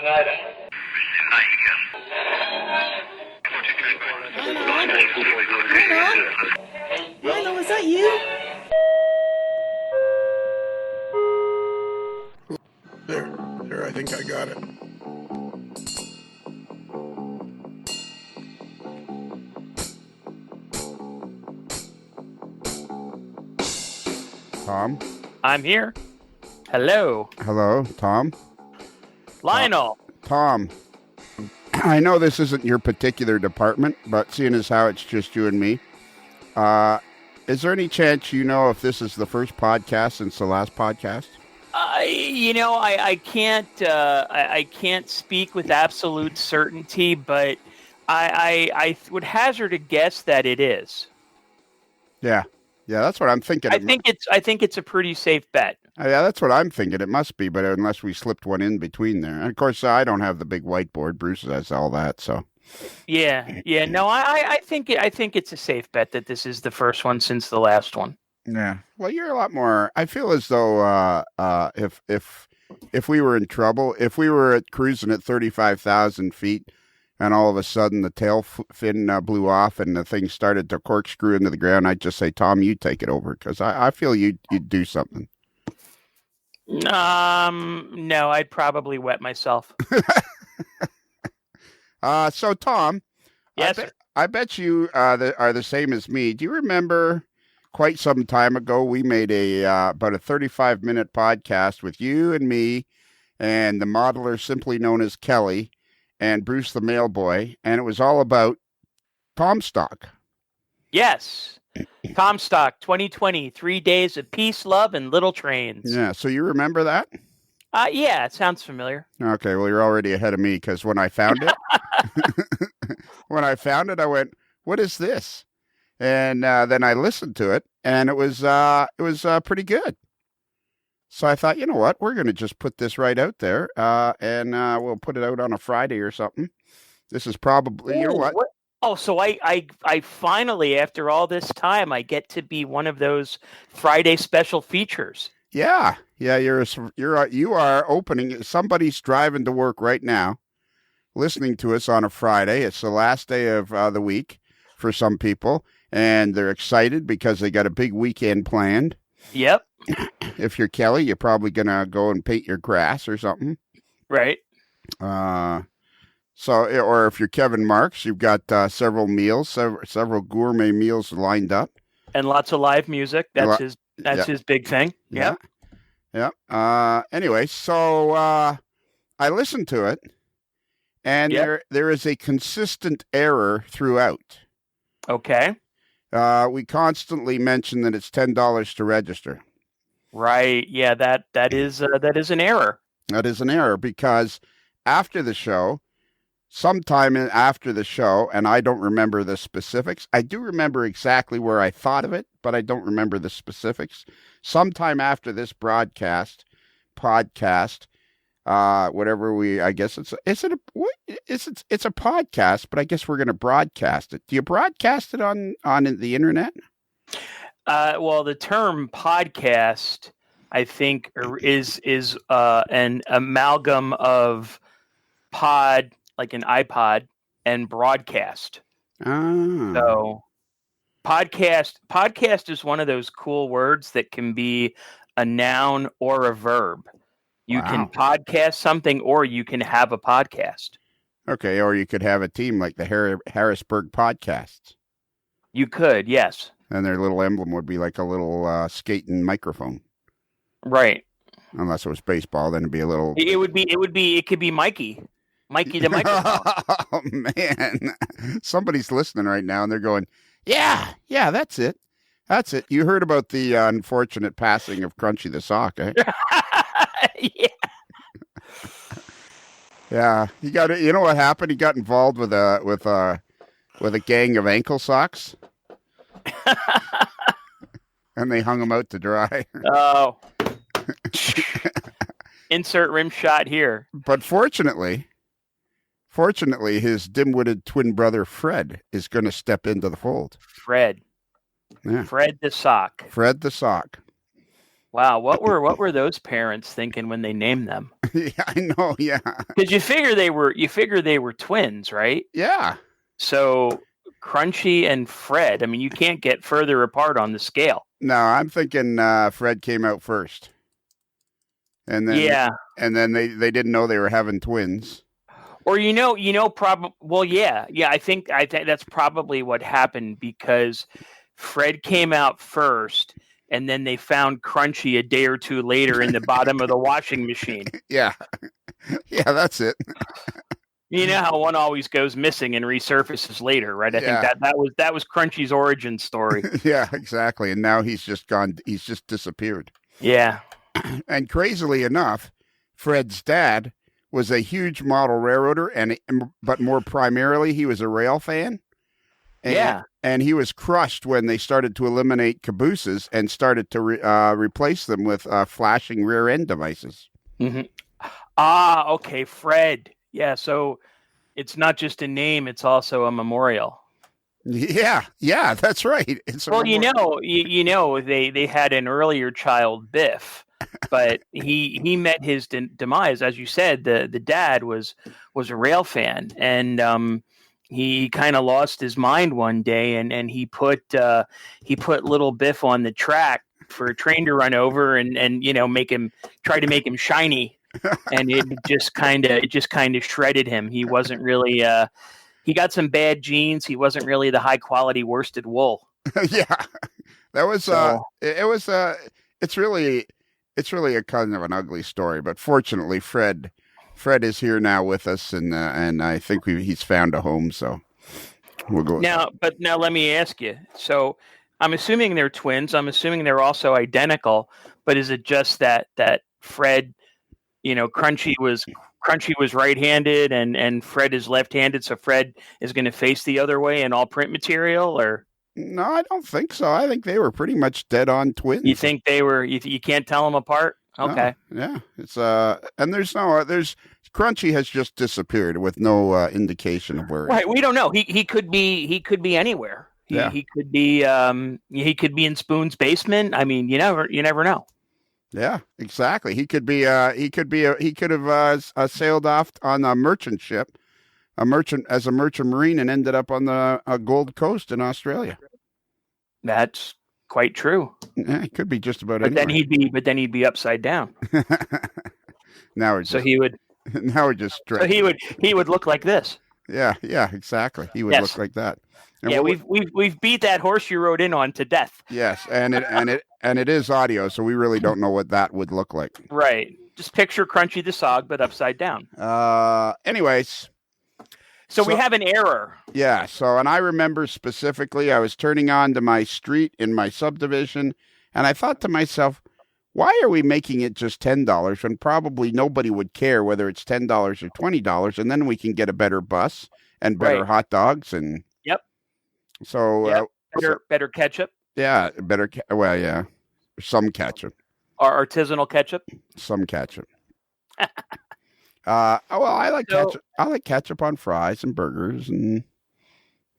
Lionel, is that you? There, I think I got it. Tom? I'm here. Hello. Hello, Tom? Lionel. Tom, I know this isn't your particular department, but seeing as how it's just you and me, is there any chance you know if this is the first podcast since the last podcast? I can't speak with absolute certainty, but I would hazard a guess that it is. Yeah, that's what I'm thinking. I think it's a pretty safe bet. Yeah, that's what I'm thinking. It must be, but unless we slipped one in between there. And of course, I don't have the big whiteboard. Bruce has all that, so. Yeah. No, I think it's a safe bet that this is the first one since the last one. Yeah. Well, you're a lot more. I feel as though if we were in trouble, if we were cruising at 35,000 feet, and all of a sudden the tail fin blew off and the thing started to corkscrew into the ground, I'd just say, Tom, you take it over, because I feel you'd do something. No, I'd probably wet myself. So Tom, yes, I bet you are the same as me. Do you remember quite some time ago we made about a 35-minute podcast with you and me and the modeler simply known as Kelly and Bruce the mailboy, and it was all about TomStock. Yes. TomStock 2020, 3 days of peace, love, and little trains. Yeah, so you remember that? Yeah, it sounds familiar. Okay, well, you're already ahead of me, because when I found it, I went, what is this? And then I listened to it, and it was pretty good. So I thought, you know what, we're going to just put this right out there, and we'll put it out on a Friday or something. This is probably, you know what? Oh, so I finally, after all this time, I get to be one of those Friday special features. Yeah. You are opening. Somebody's driving to work right now, listening to us on a Friday. It's the last day of the week for some people, and they're excited because they got a big weekend planned. Yep. If you're Kelly, you're probably gonna go and paint your grass or something. Right. So, or if you're Kevin Marks, you've got several meals, several gourmet meals lined up, and lots of live music. That's his big thing. Yeah. Anyway, so I listened to it, and there is a consistent error throughout. Okay. We constantly mention that it's $10 to register. Right. Yeah. That is an error. That is an error because sometime after the show, and I don't remember the specifics. I do remember exactly where I thought of it, but I don't remember the specifics. Sometime after this podcast, I guess it's a podcast, but I guess we're going to broadcast it. Do you broadcast it on the internet? Well, the term podcast, I think, is an amalgam of pod, like an iPod, and broadcast. So podcast is one of those cool words that can be a noun or a verb. You can podcast something, or you can have a podcast. Okay, or you could have a team like the Harrisburg Podcasts. You could, yes. And their little emblem would be like a little skating microphone. Right. Unless it was baseball, then it'd be a little. It could be Mikey. Mikey the microphone. Oh, man. Somebody's listening right now, and they're going, yeah, that's it. That's it. You heard about the unfortunate passing of Crunchy the Sock, eh? Yeah. Yeah. You know what happened? He got involved with a gang of ankle socks. And they hung him out to dry. Oh. Insert rim shot here. But fortunately, his dim-witted twin brother, Fred, is going to step into the fold. Fred. Yeah. Fred the Sock. Fred the Sock. Wow, what were those parents thinking when they named them? Yeah, I know. Yeah, Because you figure they were twins, right? yeah. So Crunchy and Fred. I mean, you can't get further apart on the scale. No, I'm thinking Fred came out first, and then Yeah, they didn't know they were having twins. or probably. Well, yeah. I think that's probably what happened because Fred came out first, and then they found Crunchy a day or two later in the bottom of the washing machine. Yeah, yeah, that's it. You know how one always goes missing and resurfaces later, right? I think Yeah, that was Crunchy's origin story. yeah, exactly. And now he's just gone. He's just disappeared. Yeah. And crazily enough, Fred's dad was a huge model railroader, but more primarily, he was a rail fan. Yeah. And he was crushed when they started to eliminate cabooses and started to replace them with flashing rear end devices. Mm-hmm. Ah, okay, Fred. Yeah, so it's not just a name; it's also a memorial. Yeah, yeah, that's right. It's a Well, they had an earlier child, Biff, but he met his demise, as you said. The dad was a rail fan, and he kind of lost his mind one day, and he put little Biff on the track for a train to run over, and try to make him shiny. And it just kind of shredded him. He wasn't really he got some bad genes. He wasn't really the high quality worsted wool. Yeah, that was So, it was it's really a kind of an ugly story, but fortunately Fred is here now with us, and I think he's found a home, so we'll go now let me ask you. So I'm assuming they're twins. I'm assuming they're also identical, but is it just that Fred, Crunchy was right-handed and Fred is left-handed, so Fred is going to face the other way in all print material? Or No, I don't think so. I think they were pretty much dead on twins. you think they were? You can't tell them apart? Okay. No, yeah, it's and there's Crunchy has just disappeared with no indication of where. Right, we don't know. He could be anywhere. He could be in Spoon's basement. I mean, you never know. Yeah, exactly. He could have sailed off on a merchant ship, as a merchant marine, and ended up on the Gold Coast in Australia. That's quite true. Yeah, it could be just about. But then he'd be upside down. Now we're just So he would look like this. Yeah, exactly. He would look like that. And yeah, we've beat that horse you rode in on to death. Yes, and it is audio, so we really don't know what that would look like. Right. Just picture Crunchy the Sog, but upside down. Anyways. So we have an error. Yeah. So, and I remember specifically, I was turning on to my street in my subdivision, and I thought to myself, why are we making it just $10 when probably nobody would care whether it's $10 or $20, and then we can get a better bus and better hot dogs and. Yep. So better ketchup. Yeah, well, yeah, some ketchup. Or artisanal ketchup. Some ketchup. I like ketchup. I like ketchup on fries and burgers, and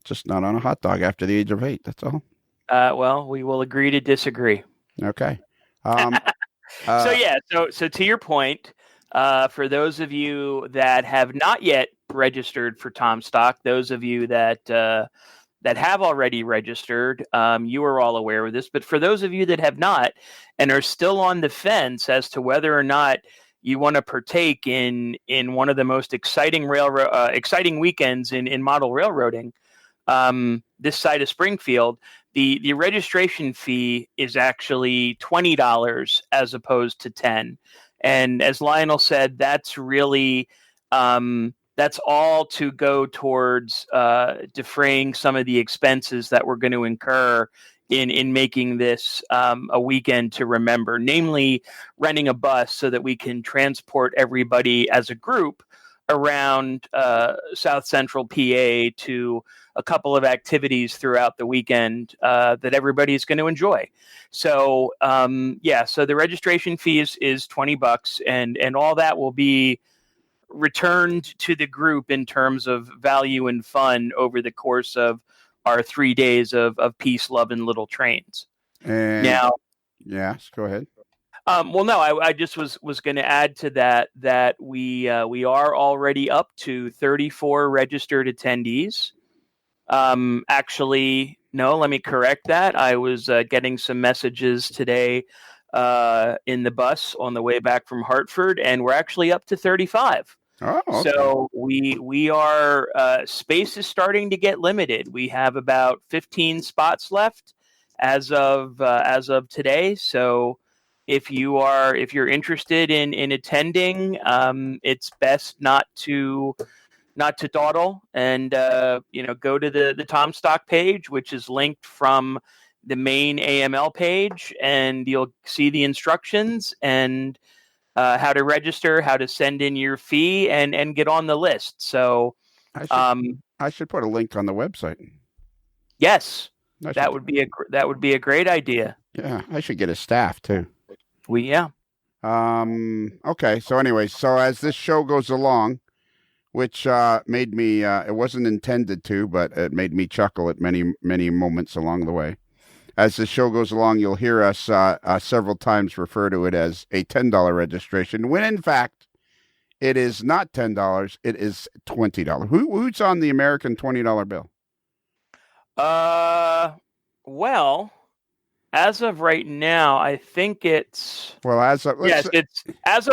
just not on a hot dog after the age of 8. That's all. Well, we will agree to disagree. Okay. So to your point, for those of you that have not yet registered for TomStock, those of you that have already registered, you are all aware of this. But for those of you that have not and are still on the fence as to whether or not you want to partake in one of the most exciting weekends in model railroading, this side of Springfield, the registration fee is actually $20 as opposed to $10. And as Lionel said, that's really that's all to go towards defraying some of the expenses that we're going to incur in making this a weekend to remember, namely renting a bus so that we can transport everybody as a group around South Central PA to a couple of activities throughout the weekend that everybody's going to enjoy. So so the registration fee is $20, and all that will be returned to the group in terms of value and fun over the course of our 3 days of peace, love, and little trains. And now, yes, go ahead. Well, no, I just was going to add to that we are already up to 34 registered attendees. Actually, no, let me correct that. I was getting some messages today in the bus on the way back from Hartford, and we're actually up to 35. Oh, okay. So we are space is starting to get limited. We have about 15 spots left as of today. So if you're interested in attending, it's best not to dawdle and go to the TomStock page, which is linked from the main AML page, and you'll see the instructions and how to register, how to send in your fee, and get on the list. So, I should put a link on the website. Yes, that would be a great idea. Yeah, I should get a staff too. Yeah. Okay. So anyway, as this show goes along, which made me, it wasn't intended to, but it made me chuckle at many moments along the way. As the show goes along, you'll hear us several times refer to it as a $10 registration, when in fact it is not $10. It is $20. Who's on the American $20 bill? Well, as of right now, I think it's it's as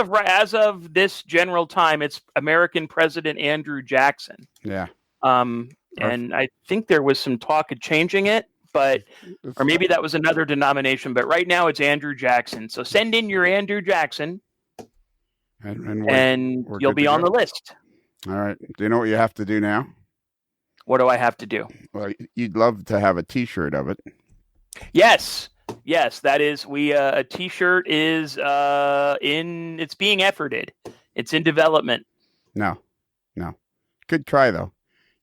of this general time, it's American President Andrew Jackson. Yeah. And I think there was some talk of changing it, or maybe that was another denomination. But right now, it's Andrew Jackson. So send in your Andrew Jackson, and you'll be on the list. All right. Do you know what you have to do now? What do I have to do? Well, you'd love to have a T-shirt of it. Yes, that is. A T-shirt is it's being efforted. It's in development. No. Good try though.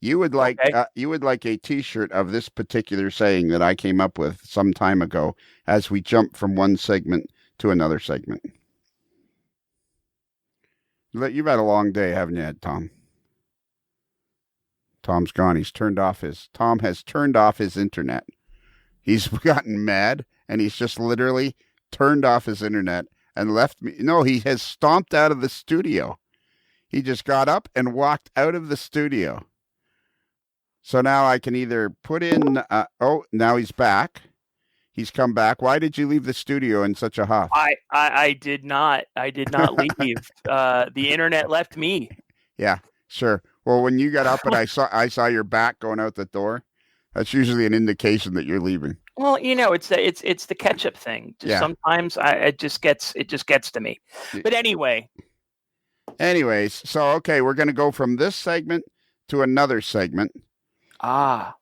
You would like a T-shirt of this particular saying that I came up with some time ago as we jump from one segment to another segment. You've had a long day, haven't you, Tom? Tom's gone. Tom has turned off his internet. He's gotten mad, and he's just literally turned off his internet and left me. No, he has stomped out of the studio. He just got up and walked out of the studio. So now I can either put in, now he's back. He's come back. Why did you leave the studio in such a huff? I did not leave. The internet left me. Yeah, sure. Well, when you got up and I saw your back going out the door, that's usually an indication that you're leaving. Well, it's the ketchup thing. Sometimes it just gets to me. But anyway. Anyways, so okay, we're going to go from this segment to another segment. Ah.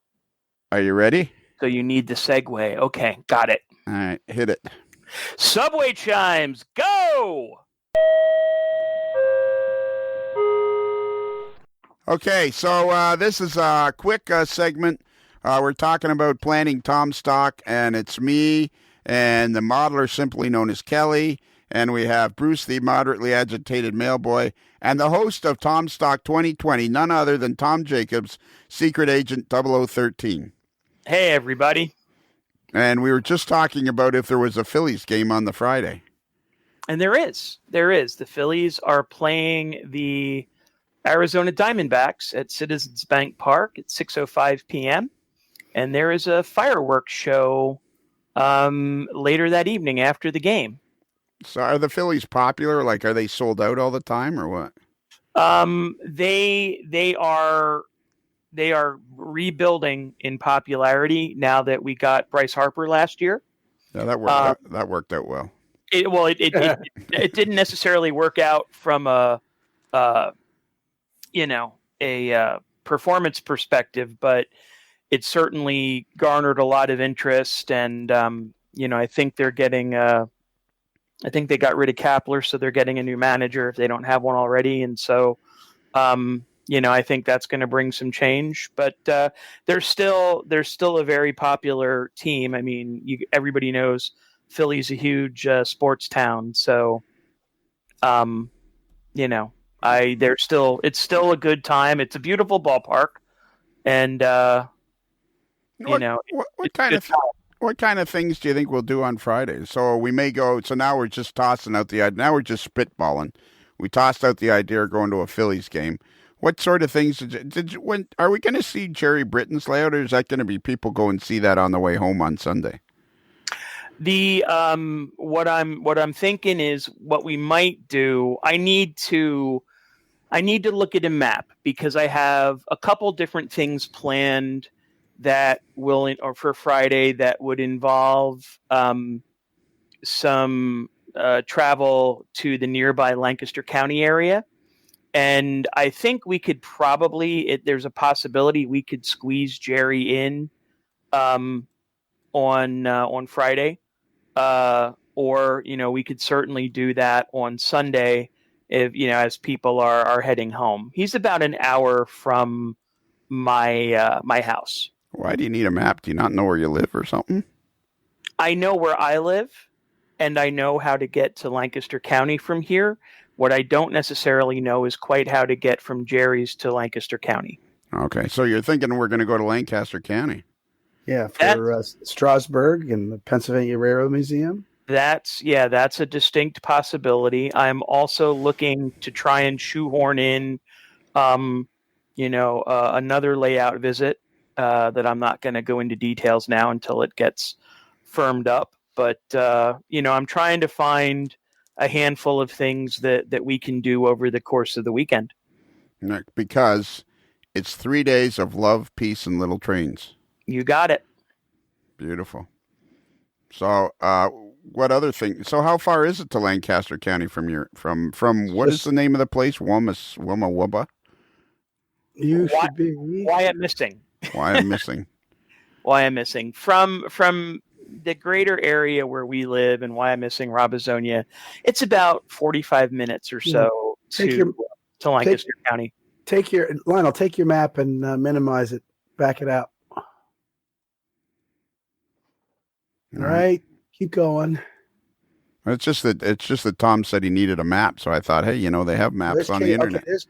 Are you ready? So you need the segue. Okay, got it. All right, hit it. Subway chimes, go! Okay, so this is a quick segment. We're talking about planning TomStock, and it's me and the modeler simply known as Kelly, and we have Bruce, the moderately agitated mailboy, and the host of TomStock 2020, none other than Tom Jacobs, Secret Agent 0013. Hey, everybody. And we were just talking about if there was a Phillies game on the Friday. And there is. The Phillies are playing the Arizona Diamondbacks at Citizens Bank Park at 6:05 p.m. And there is a fireworks show later that evening after the game. So are the Phillies popular? Like, are they sold out all the time or what? They are rebuilding in popularity now that we got Bryce Harper last year. Yeah, that worked out well. It didn't necessarily work out from a performance perspective, but it certainly garnered a lot of interest. And I think they're getting. I think they got rid of Kapler, so they're getting a new manager if they don't have one already. And so, I think that's going to bring some change. But they're still a very popular team. I mean, everybody knows Philly's a huge sports town. So, it's still a good time. It's a beautiful ballpark, and what what kind of things do you think we'll do on Friday? So we may go. So now we're just tossing out the idea. Now we're just spitballing. We tossed out the idea of going to a Phillies game. What sort of things when are we going to see Jerry Britton's layout, or is that going to be people go and see that on the way home on Sunday? The what I'm thinking is what we might do. I need to look at a map because I have a couple different things planned that will, or for Friday, that would involve some travel to the nearby Lancaster County area. And I think we could probably, there's a possibility we could squeeze Jerry in on Friday. Or, we could certainly do that on Sunday if, as people are heading home. He's about an hour from my house. Why do you need a map? Do you not know where you live or something? I know where I live, and I know how to get to Lancaster County from here. What I don't necessarily know is quite how to get from Jerry's to Lancaster County. Okay, so you're thinking we're going to go to Lancaster County? Yeah, for Strasburg and the Pennsylvania Railroad Museum. That's a distinct possibility. I'm also looking to try and shoehorn in, another layout visit that I'm not going to go into details now until it gets firmed up. But, I'm trying to find a handful of things that we can do over the course of the weekend. Because it's 3 days of love, peace, and little trains. You got it. Beautiful. So, what other thing? So, how far is it to Lancaster County from what is the name of the place? Wumma? You should be. Why I'm missing? Why I'm missing? Why I'm missing from the greater area where we live, and why I'm missing Robesonia. It's about 45 minutes or so to Lancaster County. Lionel, take your map and minimize it. Back it out. All right, keep going. It's just that Tom said he needed a map, so I thought, hey, they have maps on the internet. There's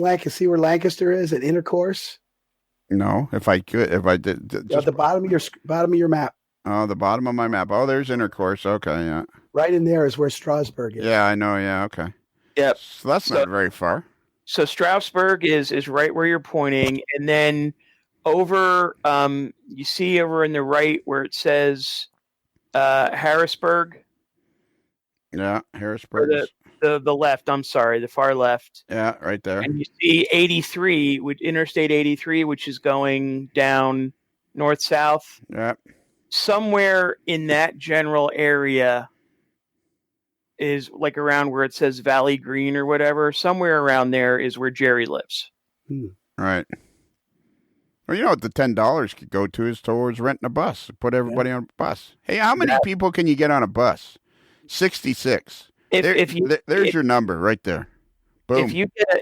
Lancaster. See where Lancaster is at Intercourse? No, if I did, at the bottom of your map. Oh, the bottom of my map. Oh, there's Intercourse. Okay, yeah. Right in there is where Strasburg is. Yeah, I know. Yeah, okay. Yep. So that's not very far. So Strasburg is right where you're pointing, and then over, you see over in the right where it says Harrisburg. Yeah, Harrisburg. The left. I'm sorry, the far left. Yeah, right there. And you see 83, Interstate 83, which is going down north-south. Yeah. Somewhere in that general area is like around where it says Valley Green or whatever. Somewhere around there is where Jerry lives. Right. Well, what the $10 could go to is towards renting a bus. Put everybody on a bus. Hey, how many people can you get on a bus? 66. There's your number right there. Boom.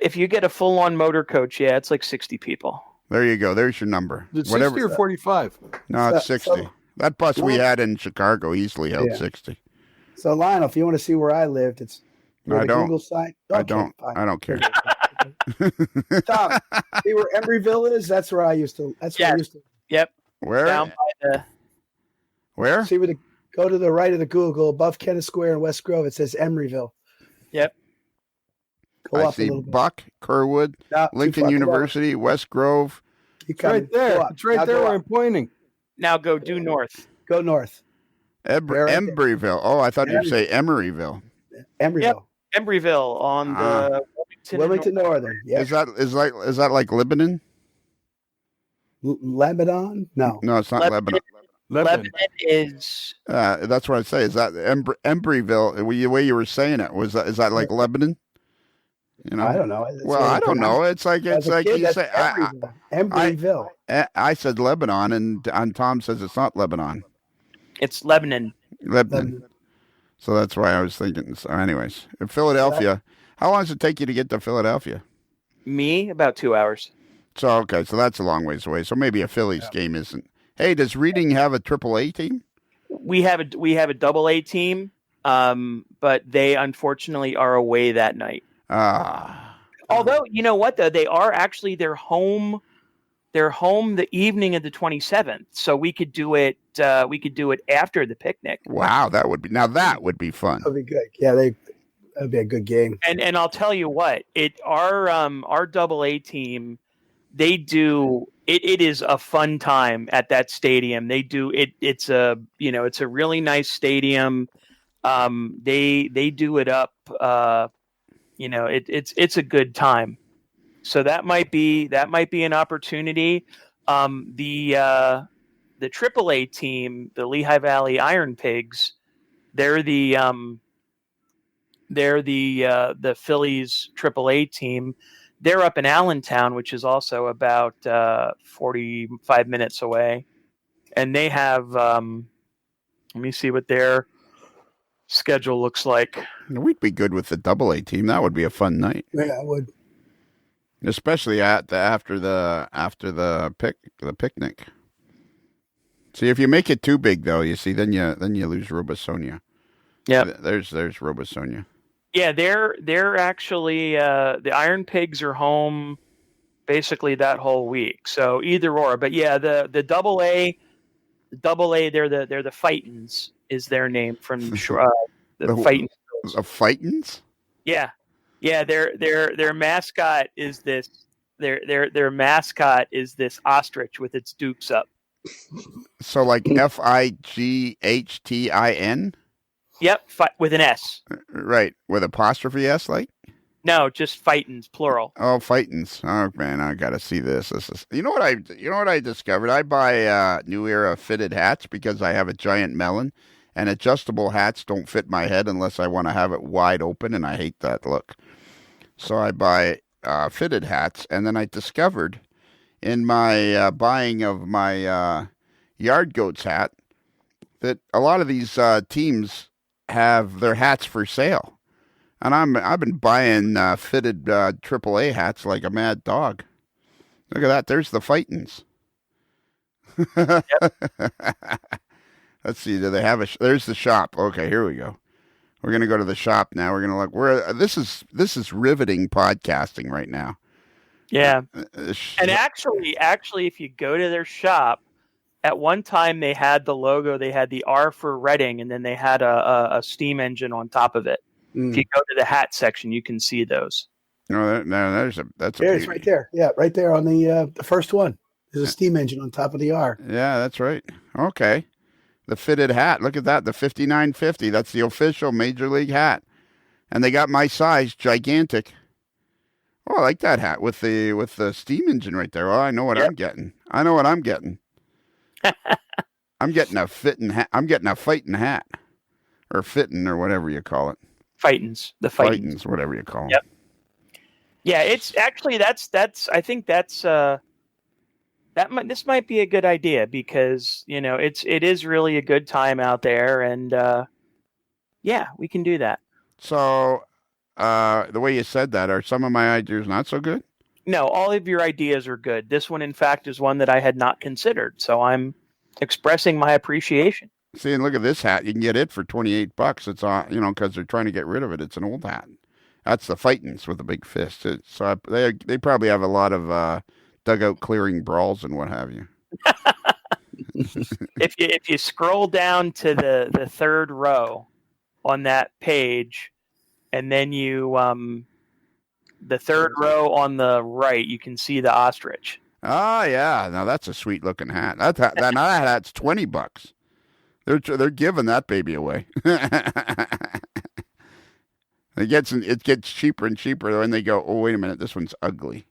If you get a full-on motor coach, it's like 60 people. There you go. There's your number. Is it 60 or 45? No, it's 60. That bus we had in Chicago easily held 60. So, Lionel, if you want to see where I lived, it's I don't. Google site. I don't. I don't care. Tom, see where Embryville is? That's where I used to. Yep. Where? Down by the. Where? See where go to the right of the Google above Kenneth Square in West Grove. It says Embryville. Yep. Go I see Buck, Kerwood, Lincoln University, West Grove. It's right there. It's right there where I'm pointing. Now go due north. Go north. Embryville. Oh, I thought you'd say Emeryville. Embryville. Yep. Embryville on the Wilmington Northern. Yep. Is that like Lebanon? Lebanon? No. No, it's not Lebanon. Lebanon is. That's what I say. Is that Embryville? The way you were saying it is that like Lebanon? I don't know. I don't know. It's like you say Embryville. I said Lebanon, and Tom says it's not Lebanon. It's Lebanon. Lebanon. So that's why I was thinking. So, anyways, in Philadelphia, how long does it take you to get to Philadelphia? Me, about 2 hours. So okay, so that's a long ways away. So maybe a Phillies game isn't. Hey, does Reading have a AAA team? We have a double A team, but they unfortunately are away that night. Although, you know what, though? They are actually their home they're home the evening of the 27th, so we could do it. We could do it after the picnic. Wow, that would be fun. That'd be good. Yeah, that'd be a good game. And I'll tell you what, our AA team, they do it. It is a fun time at that stadium. They do it. It's a really nice stadium. They do it up. It's a good time. So that might be an opportunity. The AAA team, the Lehigh Valley Iron Pigs, they're the Phillies AAA team. They're up in Allentown, which is also about 45 minutes away, and they have. Let me see what their schedule looks like. We'd be good with the AA team. That would be a fun night. Yeah, I would. Especially after the picnic. See, if you make it too big, though, you see, then you lose Robesonia. Yeah, there's Robesonia. Yeah, they're actually the Iron Pigs are home basically that whole week. So either or, but yeah, the AA, they're the Fightins is their name from the Fightins. The Fightins? Yeah. Yeah, their mascot is this. Their mascot is this ostrich with its dukes up. So like FIGHTIN? Yep, with an S. Right, with apostrophe S, like? No, just Fightins, plural. Oh, Fightins. Oh man, I gotta see this. This is. You know what I discovered? I buy New Era fitted hats because I have a giant melon, and adjustable hats don't fit my head unless I want to have it wide open, and I hate that look. So I buy fitted hats, and then I discovered in my buying of my Yard Goats hat that a lot of these teams have their hats for sale, and I've been buying fitted AAA hats like a mad dog. Look at that! There's the Fightins. Yep. Let's see. Do they have there's the shop. Okay, here we go. We're gonna go to the shop now. We're gonna look. This is riveting podcasting right now. Yeah, and actually, if you go to their shop, at one time they had the logo. They had the R for Reading, and then they had a steam engine on top of it. If you go to the hat section, you can see those. No, that's it's right there. Yeah, right there on the first one. There's a steam engine on top of the R. Yeah, that's right. Okay. The fitted hat. Look at that. The 5950. That's the official Major League hat. And they got my size, gigantic. Oh, I like that hat with the steam engine right there. Oh, I know what I'm getting. I'm getting a fitting hat. I'm getting a fighting hat. Or fitting or whatever you call it. Fightins. The Fightins. Whatever you call them. Yep. Yeah, it's actually that's I think that's this might be a good idea because it is really a good time out there, and yeah, we can do that. So the way you said that, are some of my ideas not so good? No, all of your ideas are good. This one, in fact, is one that I had not considered, so I'm expressing my appreciation. See, and look at this hat. You can get it for $28. It's on, because they're trying to get rid of it. It's an old hat. That's the Fightins with the big fist. So they probably have a lot of dugout clearing brawls and what have you. If you scroll down to the third row on that page, and then you the third row on the right, you can see the ostrich. Oh yeah, now that's a sweet looking hat. That hat's $20. They're giving that baby away. It gets cheaper and cheaper, and they go, oh wait a minute, this one's ugly,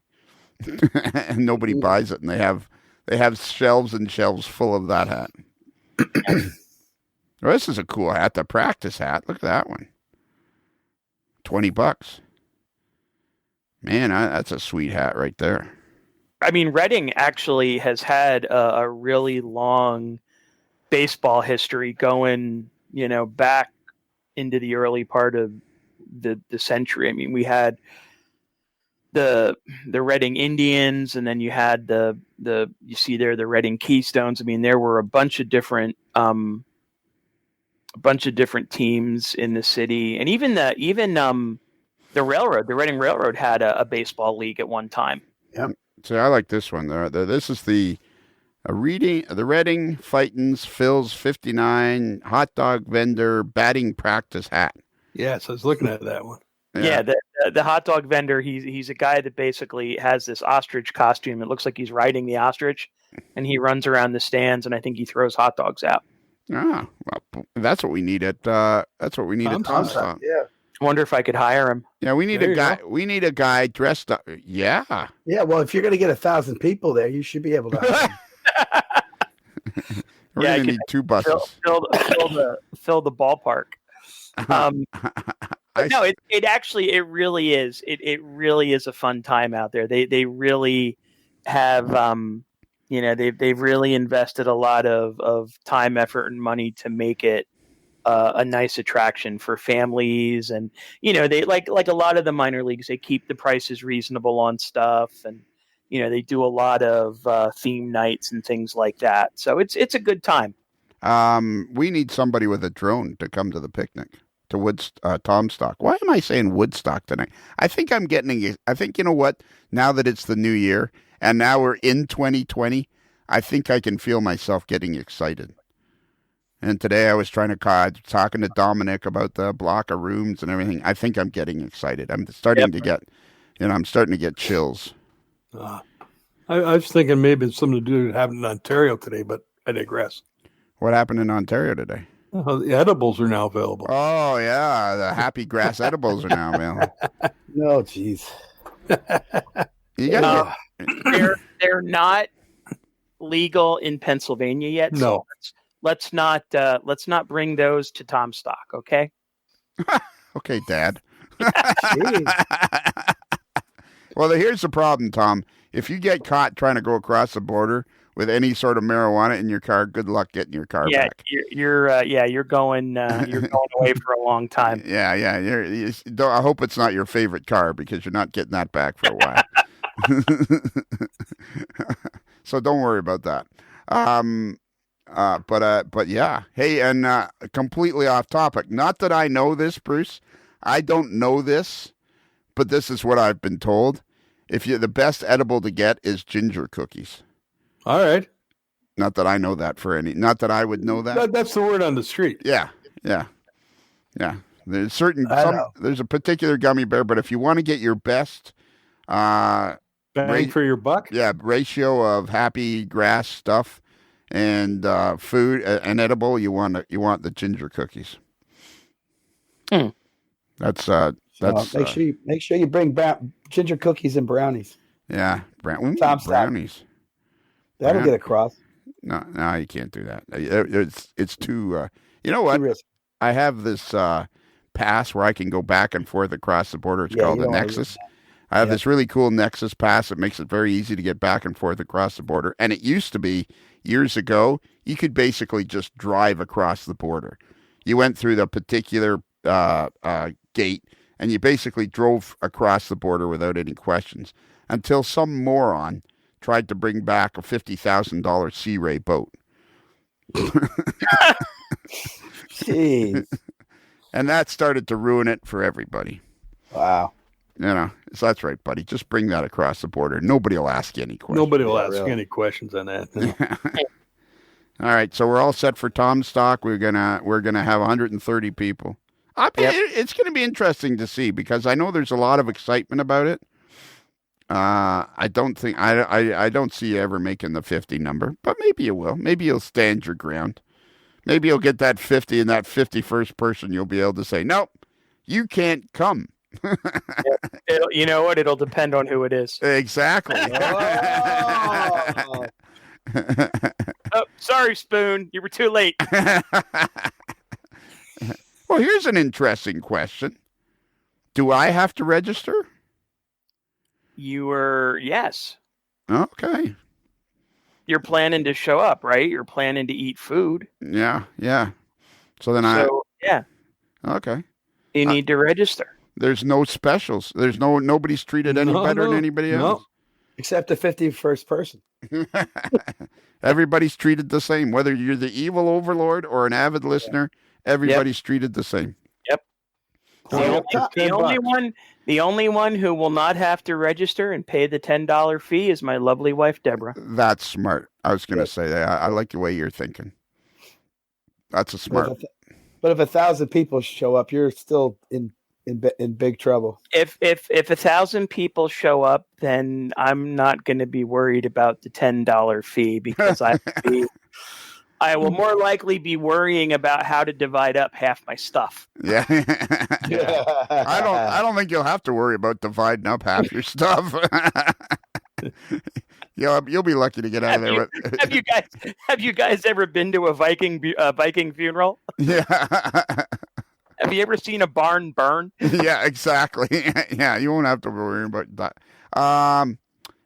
and nobody buys it, and they have shelves and shelves full of that hat. Well, this is a cool hat, the practice hat. Look at that one, $20. Man, that's a sweet hat right there. I mean, Reading actually has had a really long baseball history going, back into the early part of the century. I mean, we had the Reading Indians, and then you had the you see there the Reading Keystones. I mean, there were a bunch of different teams in the city, and even the railroad, the Reading Railroad, had a baseball league at one time. Yep. See, I like this one. This is the Reading Fightins Phil's 59 hot dog vendor batting practice hat. Yes, I was looking at that one. Yeah, the hot dog vendor. He's a guy that basically has this ostrich costume. It looks like he's riding the ostrich, and he runs around the stands, and I think he throws hot dogs out. Ah, well, that's what we need at TomStock. Yeah. I wonder if I could hire him. Yeah, we need a guy. We need a guy dressed up. Yeah. Yeah. Well, if you're going to get 1,000 people there, you should be able to. We're gonna need 2 buses. Fill the ballpark. No, it actually really is. It really is a fun time out there. They really have they've really invested a lot of time, effort, and money to make it a nice attraction for families, and they like a lot of the minor leagues. They keep the prices reasonable on stuff, and they do a lot of theme nights and things like that. So it's a good time. We need somebody with a drone to come to the picnic to TomStock. Why am I saying Woodstock tonight? I think you know what? Now that it's the new year and now we're in 2020, I think I can feel myself getting excited. And today I was talking to Dominic about the block of rooms and everything. I think I'm getting excited. I'm starting to get, I'm starting to get chills. I was thinking maybe it's something to do with having in Ontario today, but I digress. What happened in Ontario today? The edibles are now available. Oh, yeah. The happy grass edibles are now available. No, jeez. They're not legal in Pennsylvania yet. No. So let's not bring those to TomStock, okay? Okay, Dad. Well, here's the problem, Tom. If you get caught trying to go across the border with any sort of marijuana in your car, good luck getting your car back. You're going away for a long time. Yeah. I hope it's not your favorite car because you're not getting that back for a while. So don't worry about that. But yeah. Hey, and completely off topic. Not that I know this, Bruce. I don't know this, but this is what I've been told. The best edible to get is ginger cookies. All right. Not that I know that not that I would know that. That's the word on the street. Yeah. There's there's a particular gummy bear, but if you want to get your best bang for your buck. Yeah, ratio of happy grass stuff and food and edible, you want the ginger cookies. That's make sure you bring ginger cookies and brownies. Yeah, brownies. That'll get across. No, you can't do that. It's too. You know what? I have this pass where I can go back and forth across the border. It's called a Nexus. I have this really cool Nexus pass that makes it very easy to get back and forth across the border. And it used to be, years ago, you could basically just drive across the border. You went through the particular gate, and you basically drove across the border without any questions until some moron tried to bring back a $50,000 Sea Ray boat. Jeez. And that started to ruin it for everybody. Wow. So that's right, buddy. Just bring that across the border. Nobody will ask you any questions. Nobody will ask any questions on that. No. All right, so we're all set for TomStock. We're gonna have 130 people. It's gonna be interesting to see because I know there's a lot of excitement about it. I don't see you ever making the 50 number, but maybe you will. Maybe you'll stand your ground. Maybe you'll get that 50 and that 51st person you'll be able to say, nope, you can't come. You know what? It'll depend on who it is. Exactly. Oh, sorry, Spoon. You were too late. Well, here's an interesting question. Do I have to register? Yes. Okay. You're planning to show up, right? You're planning to eat food. Yeah. So yeah. Okay. You need to register. There's no specials. There's nobody's treated any better than anybody else. Except the 51st person. Everybody's treated the same. Whether you're the evil overlord or an avid listener, everybody's treated the same. Yep. The only one who will not have to register and pay the $10 fee is my lovely wife, Deborah. That's smart. I was going to say that. I like the way you're thinking. That's a smart. But if 1,000 people show up, you're still in big trouble. If 1,000 people show up, then I'm not going to be worried about the $10 fee because I will more likely be worrying about how to divide up half my stuff. Yeah. I don't think you'll have to worry about dividing up half your stuff. You'll be lucky to get out of there. Have you guys ever been to a Viking funeral? Yeah. Have you ever seen a barn burn? Yeah, exactly. Yeah, you won't have to worry about that.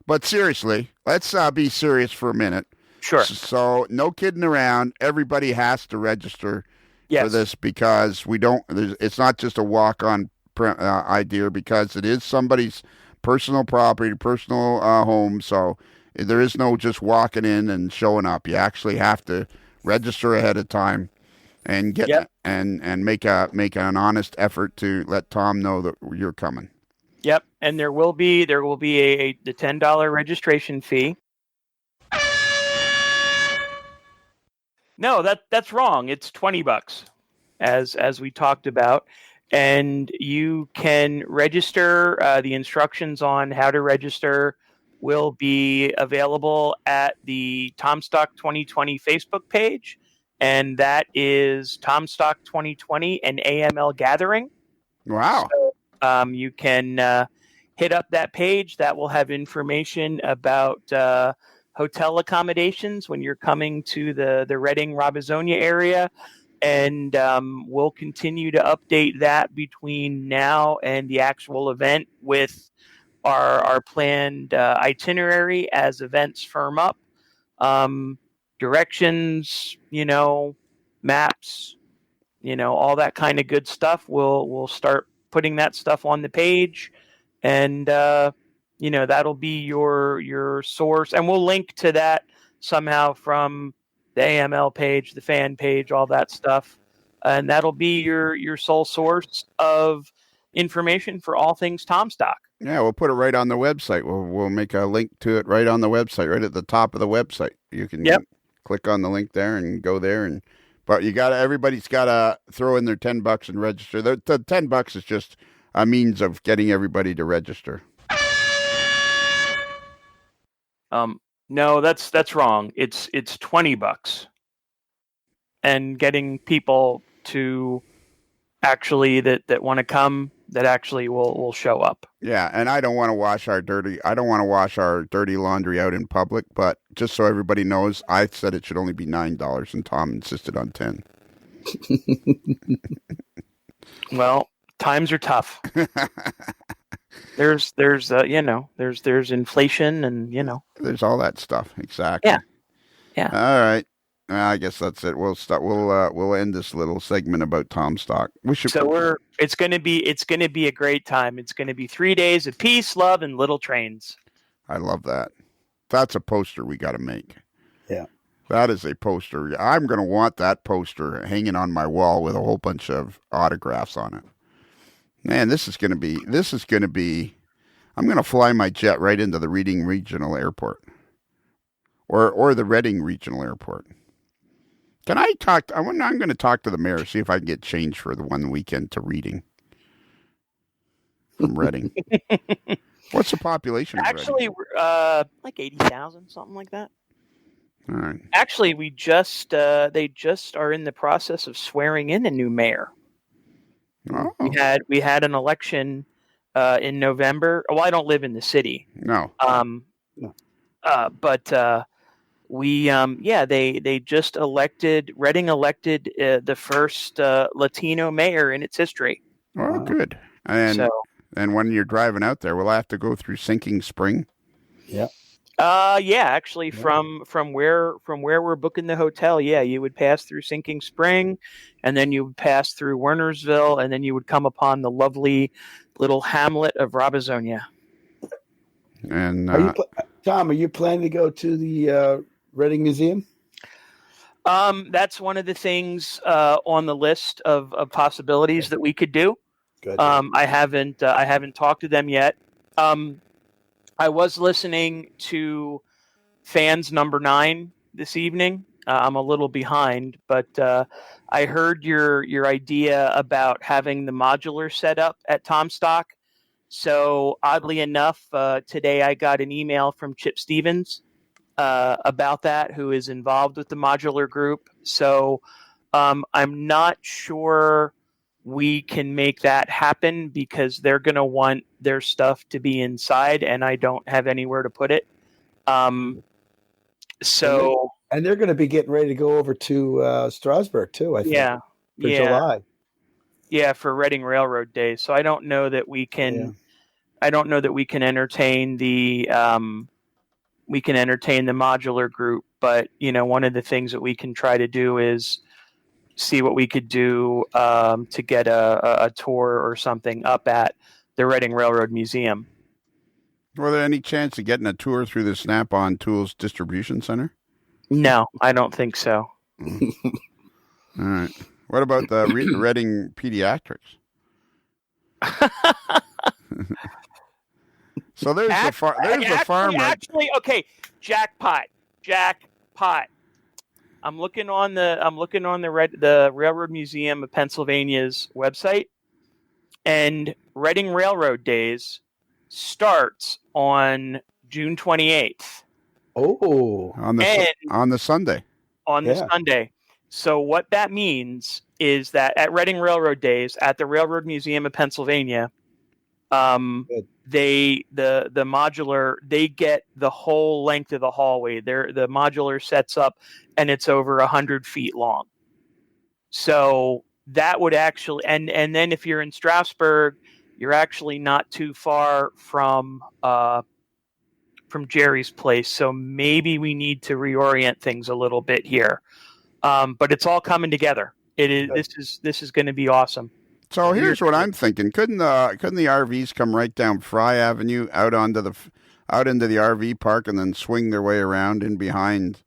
But seriously, let's be serious for a minute. Sure. So no kidding around. Everybody has to register for this because it's not just a walk-on idea because it is somebody's personal property, personal home. So there is no just walking in and showing up. You actually have to register ahead of time and get and make an honest effort to let Tom know that you're coming. Yep, and there will be the $10 registration fee. No, that's wrong. It's $20, as we talked about, and you can register. The instructions on how to register will be available at the TomStock 2020 Facebook page, and that is TomStock 2020 and AML Gathering. Wow! So, you can hit up that page. That will have information about hotel accommodations when you're coming to the Reading Robesonia area, and we'll continue to update that between now and the actual event with our planned itinerary as events firm up, directions, maps, all that kind of good stuff. We'll start putting that stuff on the page, and that'll be your source, and we'll link to that somehow from the AML page, the fan page, all that stuff, and that'll be your sole source of information for all things TomStock. Yeah, we'll put it right on the website. We'll make a link to it right on the website, right at the top of the website. You can click on the link there and go there, but everybody's gotta throw in their $10 and register. The $10 is just a means of getting everybody to register. No, that's wrong. It's $20, and getting people to actually that want to come, that actually will show up. Yeah, and I don't want to wash our dirty laundry out in public, but just so everybody knows, I said it should only be $9, and Tom insisted on $10. Well, times are tough. There's inflation, and there's all that stuff. Exactly. Yeah. All right. I guess that's it. We'll start. We'll end this little segment about TomStock. It's gonna be a great time. It's gonna be 3 days of peace, love, and little trains. I love that. That's a poster we got to make. Yeah. That is a poster. I'm gonna want that poster hanging on my wall with a whole bunch of autographs on it. Man, this is gonna be. I'm gonna fly my jet right into the Reading Regional Airport, or the Reading Regional Airport. Can I talk? I'm going to talk to the mayor, see if I can get change for the one weekend to Reading from Reading. What's the population of Actually, Reading? Like 80,000, something like that. All right. Actually, they just are in the process of swearing in a new mayor. Oh. We had an election in November. Well, I don't live in the city. No. But they just Reading elected the first Latino mayor in its history. Oh, good. And when you're driving out there, we'll have to go through Sinking Spring. Yeah. Actually, from where we're booking the hotel, you would pass through Sinking Spring, and then you would pass through Wernersville, and then you would come upon the lovely little hamlet of Robesonia. And Tom, are you planning to go to the Reading Museum? That's one of the things on the list of possibilities that we could do. Good. I haven't talked to them yet. I was listening to Fans Number 9 this evening. I'm a little behind, but I heard your idea about having the modular set up at TomStock. So oddly enough, today I got an email from Chip Stevens about that, who is involved with the modular group. So I'm not sure we can make that happen because they're going to want their stuff to be inside, and I don't have anywhere to put it. So and they're going to be getting ready to go over to Strasbourg too, I think. Yeah, For July. Yeah, for Reading Railroad Days. So I don't know that we can. Yeah. I don't know that we can entertain the modular group, but one of the things that we can try to do is see what we could do to get a tour or something up at the Reading Railroad Museum. Were there any chance of getting a tour through the Snap-on Tools Distribution Center? No, I don't think so. All right. What about the Reading Pediatrics? So there's the farm. Actually, okay, jackpot. I'm looking on the Railroad Museum of Pennsylvania's website, and Reading Railroad Days starts on June 28th. Oh, on the Sunday. On the Sunday. So what that means is that at Reading Railroad Days at the Railroad Museum of Pennsylvania, the modular, they get the whole length of the hallway. The modular sets up, and it's over 100 feet long. So that would actually, and then if you're in Strasbourg, you're actually not too far from Jerry's place. So maybe we need to reorient things a little bit here. But it's all coming together. It is. This is going to be awesome. So here's what I'm thinking: couldn't the RVs come right down Fry Avenue out into the RV park and then swing their way around in behind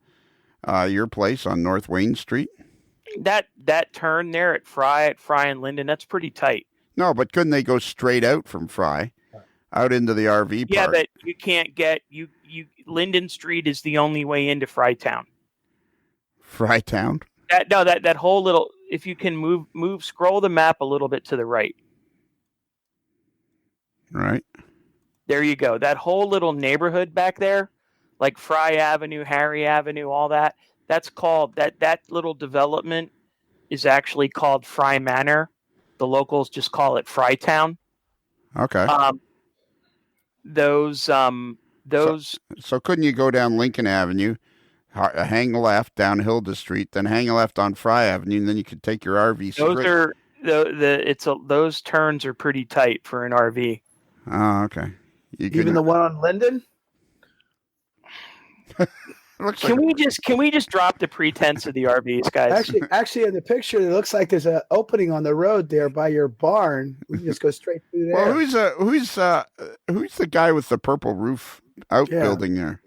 your place on North Wayne Street? That turn there at Fry and Linden, that's pretty tight. No, but couldn't they go straight out from Fry out into the RV park? Yeah, but you can't get you. Linden Street is the only way into Frytown. Frytown? That whole little. If you can scroll the map a little bit to the right. Right. There you go. That whole little neighborhood back there, like Fry Avenue, Harry Avenue, all that. That's called that little development is actually called Fry Manor. The locals just call it Frytown. Okay. Those. So couldn't you go down Lincoln Avenue? Hang left down Hilda Street, then hang left on Fry Avenue, and then you could take your RV straight. Those turns are pretty tight for an RV. Oh, okay. Even the one on Linden? Can we just drop the pretense of the RVs, guys? Actually, in the picture, it looks like there's an opening on the road there by your barn. We can just go straight through there. Well, who's the guy with the purple roof outbuilding there?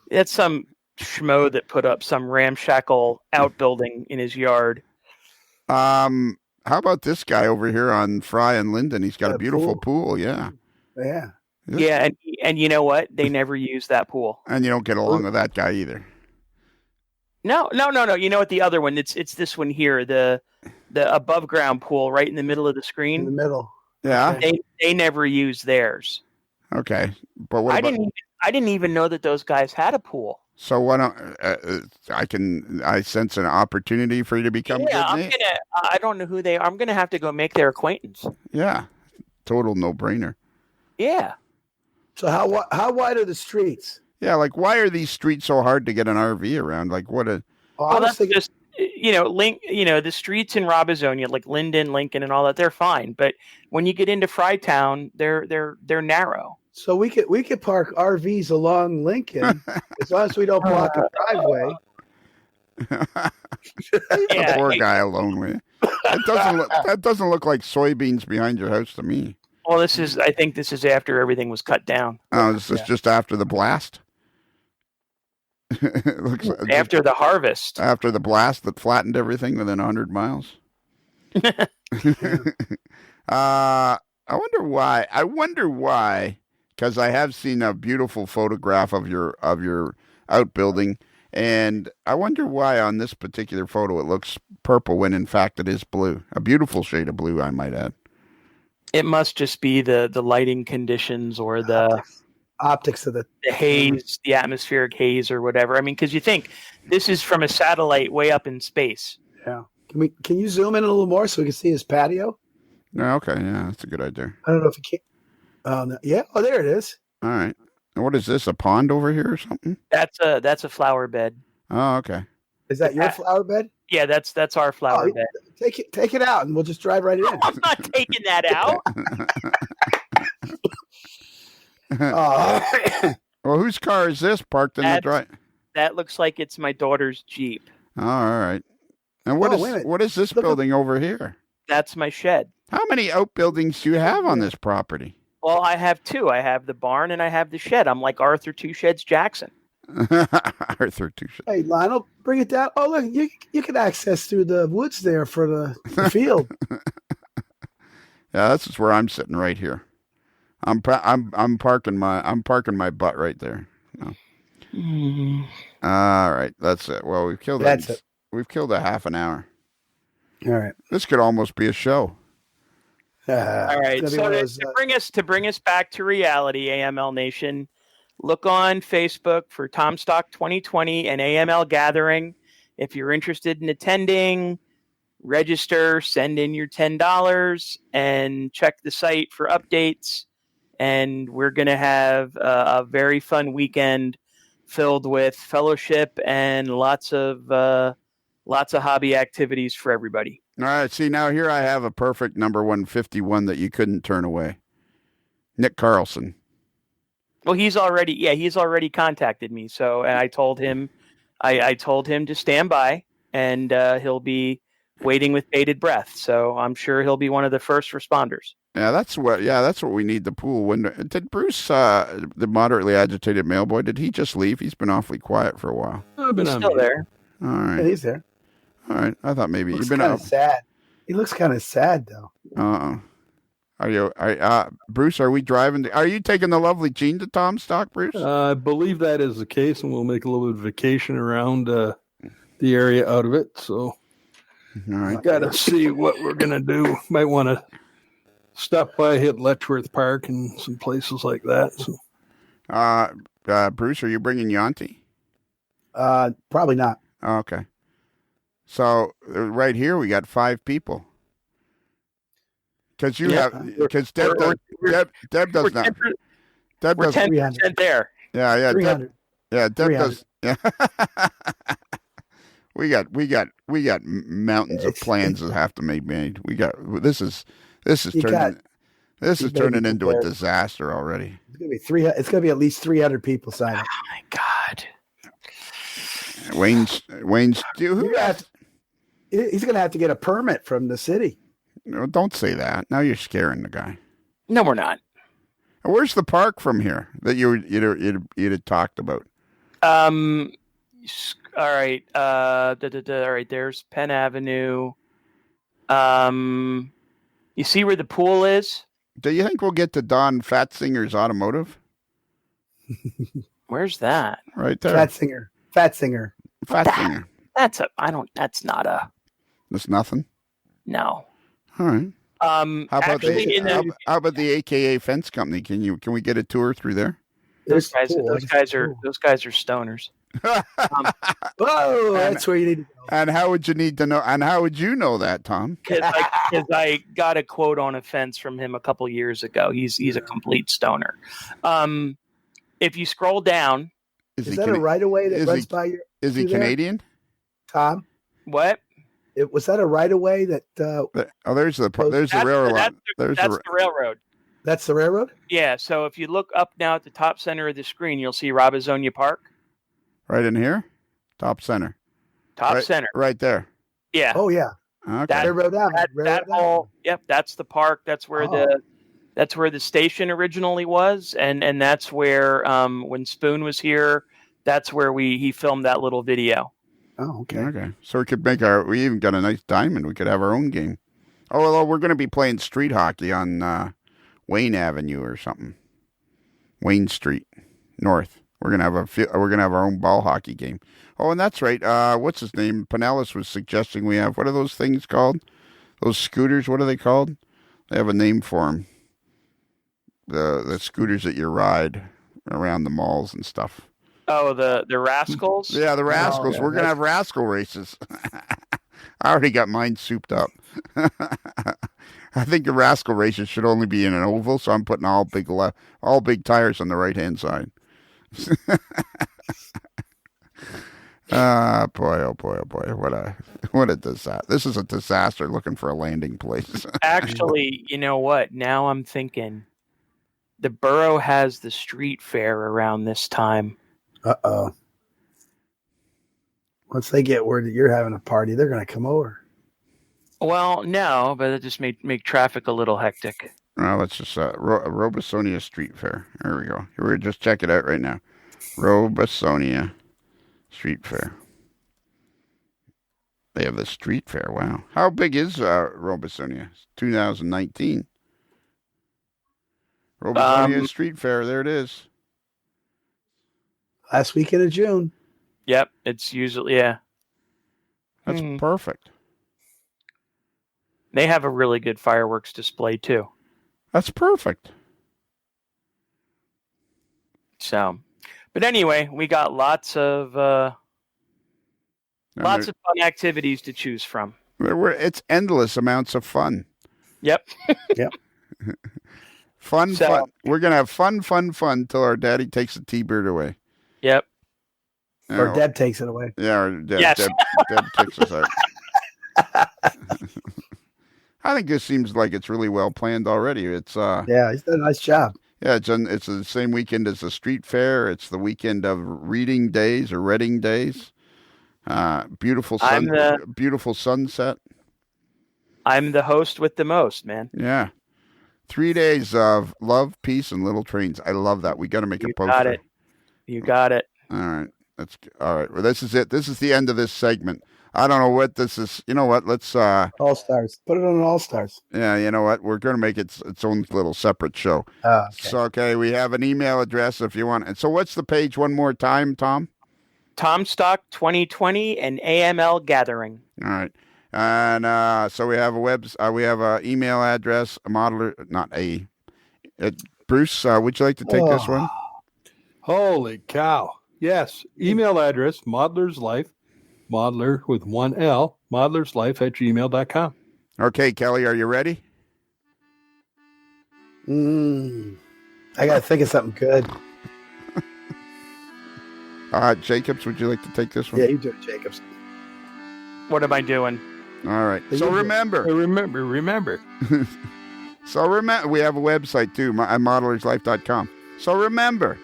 It's some schmo that put up some ramshackle outbuilding in his yard. How about this guy over here on Fry and Linden? He's got a beautiful pool. Yeah. Yeah, and you know what? They never use that pool. And you don't get along with that guy either. No. You know what? The other one, it's this one here, the above ground pool right in the middle of the screen. In the middle. Yeah. They never use theirs. Okay, but what I didn't even know that those guys had a pool. So why don't I sense an opportunity for you to become good, Nate? I don't know who they are. I'm gonna have to go make their acquaintance. Yeah, total no-brainer. Yeah. So how wide are the streets? Yeah, like why are these streets so hard to get an RV around? Like what a. Well, that's just the streets in Robesonia, like Linden, Lincoln, and all that. They're fine, but when you get into Frytown, they're narrow. So we could park RVs along Lincoln as long as we don't block a driveway. The poor guy alone with you. That doesn't look like soybeans behind your house to me. Well, I think this is after everything was cut down. Oh, this is just after the blast. Looks after the harvest. After the blast that flattened everything within 100 miles. I wonder why. Because I have seen a beautiful photograph of your outbuilding, and I wonder why on this particular photo it looks purple when in fact it is blue. A beautiful shade of blue, I might add. It must just be the lighting conditions or the Optics of the haze, the atmospheric haze or whatever. I mean, because you think this is from a satellite way up in space. Yeah. Can you zoom in a little more so we can see his patio? No, okay, yeah, that's a good idea. I don't know if you can. Oh, no. Yeah. Oh, there it is. All right. And what is this? A pond over here or something? That's a flower bed. Oh, okay. Is that your flower bed? Yeah, that's our flower bed. Take it out, and we'll just drive right in. I'm not taking that out. Well, whose car is this parked in the drive? That looks like it's my daughter's Jeep. Oh, all right. And what is this building over here? That's my shed. How many outbuildings do you have on this property? Well, I have two. I have the barn and I have the shed. I'm like Arthur Two Sheds Jackson. Arthur Two Sheds. Hey, Lionel, bring it down. Oh, look, you can access through the woods there for the field. Yeah, that's where I'm sitting right here. I'm parking my butt right there. No. All right, that's it. Well, we've killed a half an hour. All right. This could almost be a show. All right. So to bring us back to reality, AML Nation, look on Facebook for TomStock 2020 and AML Gathering. If you're interested in attending, register, send in your $10, and check the site for updates. And we're going to have a very fun weekend filled with fellowship and lots of hobby activities for everybody. All right. See, now here I have a perfect number 151 that you couldn't turn away. Nick Carlson. Well, he's already contacted me. So, and I told him to stand by, and he'll be waiting with bated breath. So I'm sure he'll be one of the first responders. Yeah, that's what we need. The pool. Did Bruce, the moderately agitated mailboy, did he just leave? He's been awfully quiet for a while. He's still there. All right. Yeah, he's there. All right. I thought maybe you've been out. Sad. He looks kind of sad though. Bruce, are we driving? Are you taking the lovely Jean to TomStock, Bruce? I believe that is the case, and we'll make a little bit of vacation around the area out of it. So, all right. Got to see what we're going to do. Might want to stop by, hit Letchworth Park and some places like that. So. Bruce, are you bringing Yanti? Probably not. Oh, okay. So right here we got 5 people. Because Deb does not. Deb we're does 10% there. Yeah. 300. Deb does. Yeah. we got mountains of plans that have to be made. This is turning into a disaster already. It's gonna be at least 300 people signing. Oh my God. Wayne's he's gonna have to get a permit from the city. No, don't say that. Now you're scaring the guy. No, we're not. Where's the park from here that you'd had talked about? All right. All right. There's Penn Avenue. You see where the pool is? Do you think we'll get to Don Fatsinger's Automotive? Where's that? Right there. Fatzinger. That's not a. That's nothing. No. All right. How about the AKA Fence Company? Can we get a tour through there? Those guys are stoners. That's where you need to go. And how would you need to know? And how would you know that, Tom? Because I got a quote on a fence from him a couple years ago. He's a complete stoner. If you scroll down, is that a right of way that runs by your? Is he Canadian? There? Tom, what? Was that a right of way that? There's the railroad. That's the railroad. That's the railroad? Yeah. So if you look up now at the top center of the screen, you'll see Robesonia Park. Right in here? Top center. Center. Right there. Yeah. Oh, yeah. Okay. Yep, that's the park. That's where the station originally was. And that's where, when Spoon was here, that's where he filmed that little video. Oh, okay. Okay. So we could we even got a nice diamond. We could have our own game. Oh, well, we're going to be playing street hockey on Wayne Avenue or something. Wayne Street North. We're gonna have our own ball hockey game. Oh, and that's right. What's his name? Pinellas was suggesting we have. What are those things called? Those scooters. What are they called? They have a name for them. The scooters that you ride around the malls and stuff. Oh, the Rascals? Yeah, the Rascals. We're going to have rascal races. I already got mine souped up. I think the rascal races should only be in an oval, so I'm putting all big tires on the right-hand side. Boy, oh boy, oh boy. What a disaster. This is a disaster looking for a landing place. Actually, you know what? Now I'm thinking the borough has the street fair around this time. Uh-oh. Once they get word that you're having a party, they're going to come over. Well, no, but it just make traffic a little hectic. Well, let's just Robesonia Street Fair. There we go. We're just check it out right now. Robesonia Street Fair. They have the street fair. Wow. How big is Robesonia? 2019. Robesonia Street Fair. There it is. Last weekend of June. Yep, it's usually, yeah. That's perfect. They have a really good fireworks display, too. That's perfect. So, but anyway, we got lots of fun activities to choose from. It's endless amounts of fun. Yep. Yep. Fun. We're going to have fun till our daddy takes the T-bird away. Yep. Or Deb takes it away. Yeah, or Deb kicks us out. I think this seems like it's really well planned already. It's yeah, he's done a nice job. Yeah, it's the same weekend as the street fair. It's the weekend of reading days or reading days. Beautiful sunset. I'm the host with the most, man. Yeah. 3 days of love, peace, and little trains. I love that. We got to make a poster. You got it. All right. All right. Well, this is it. This is the end of this segment. I don't know what this is. You know what? Let's All Stars. Put it on All Stars. Yeah, you know what? We're going to make its own little separate show. Okay. So we have an email address if you want. And so what's the page one more time, Tom? TomStock 2020 and AML Gathering. All right. And so we have we have an email address, a modeler, Bruce, would you like to take this one? Holy cow. Yes. Email address, modeler'slife, modeler with one L, modeler'slife@gmail.com. Okay, Kelly, are you ready? I got to think of something good. Jacobs, would you like to take this one? Yeah, you do it, Jacobs. What am I doing? All right. So remember. Remember. So remember, we have a website too, modelerslife.com. So remember,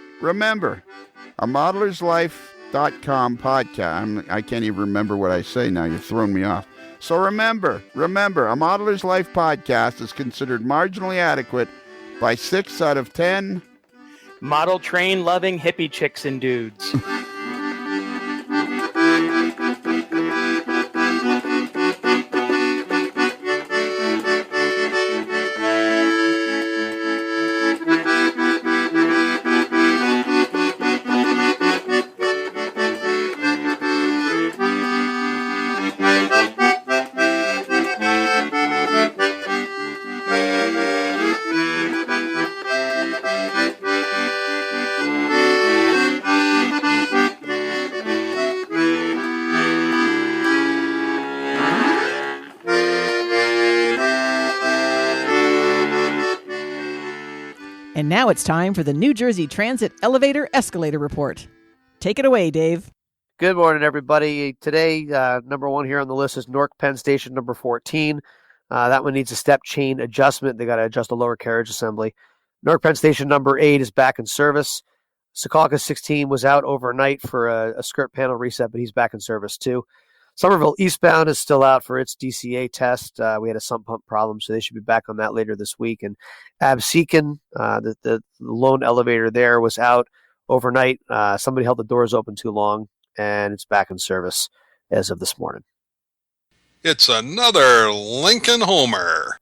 a modelerslife.com podcast. I can't even remember what I say now. You've thrown me off. So remember, a Modeler's Life podcast is considered marginally adequate by 6 out of 10 model train loving hippie chicks and dudes. And now it's time for the New Jersey Transit Elevator Escalator Report. Take it away, Dave. Good morning, everybody. Today, number one here on the list is Newark Penn Station number 14. That one needs a step chain adjustment. They got to adjust the lower carriage assembly. Newark Penn Station number 8 is back in service. Secaucus 16 was out overnight for a skirt panel reset, but he's back in service too. Somerville eastbound is still out for its DCA test. We had a sump pump problem, so they should be back on that later this week. And Absecon, the lone elevator there, was out overnight. Somebody held the doors open too long, and it's back in service as of this morning. It's another Lincoln Homer.